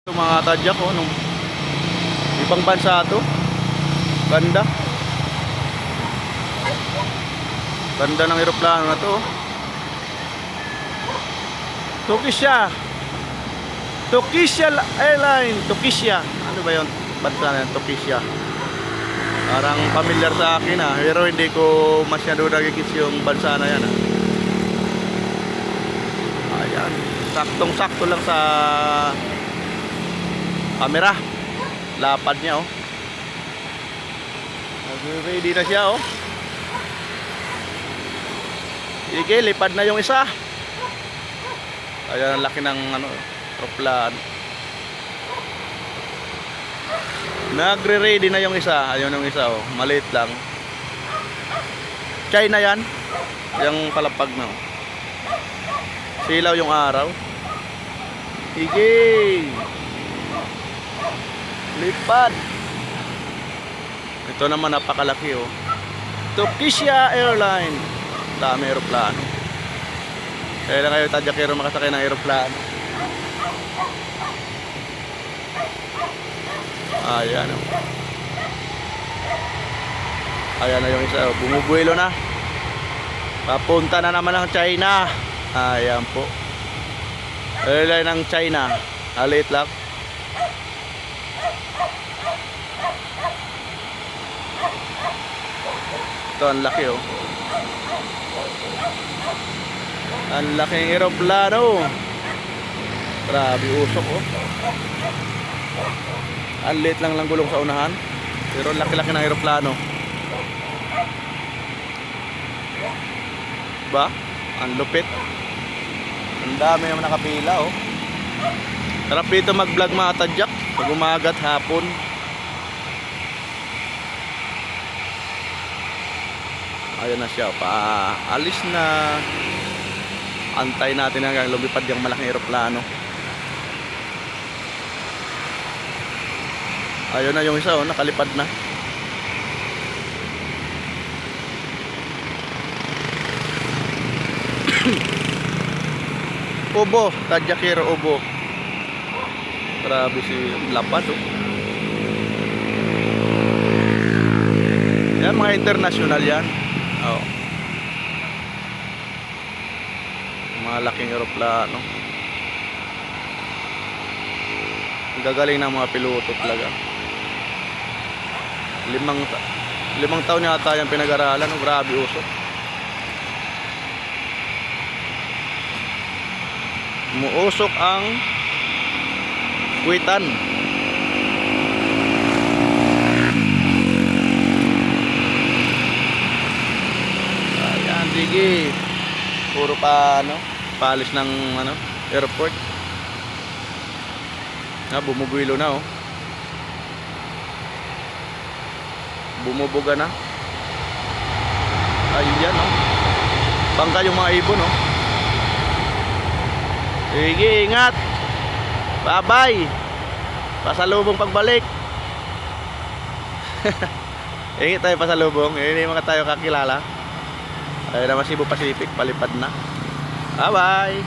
Ito mga tadyak ko nung ibang bansa to. Ganda. Ganda ng eroplano na to. Turkish Airline. Turkish. Ano ba 'yon? Bansa na 'yan, Turkish. Parang familiar sa akin pero hindi ko masyado nagigits yung bansa na 'yan Ayan, saktong-sakto lang sa camera. Lapad niya Ready na siya Sige, lipad na yung isa. Ayan, ang laki ng aeroplano. Nagre-ready na yung isa. Ayun yung isa maliit lang. China yan. Yung palapag na Silaw yung araw. Sige. Lipad. Ito naman napakalaki Turkish Airline. Dami aeroplano. Kaya lang kayo tadyakero makasakay ng aeroplano. Ayan Ayan na yung isa bumubuelo na. Papunta na naman ng China. Ayan po. Airline ng China. Halit lang. Ito ang laki Ang laking eroplano. Grabe usok Ang liit lang gulong sa unahan. Pero laki-laki ng eroplano. Ba? Ang lupit. Ang dami naman nakapila Sarap dito mag-vlog mga tadyak. Pag umagat, hapon. Ayan na siya. Paalis na. Antay natin hanggang lumipad yung malaking eroplano. Ayun na yung isa nakalipad na. Ubo, tadyakero ubo. Grabe si lapad Yan mga international yan. Malaking eroplano. Gagaling ng mga piloto talaga. Limang taon yata yung pinag-aralan. Grabe usok. Umuusok ang Kuwaitan. Ayan, sige. Puro paalis ng airport. Bumubuilo na Bumubuga na. Ayan Bangka yung mga ibon Sige, ingat. Bye-bye. Pasalubong pagbalik. Ingat tayo pasalubong. Hindi mga tayo kakilala. Ayun naman Cebu Pacific, palipad na. Bye-bye.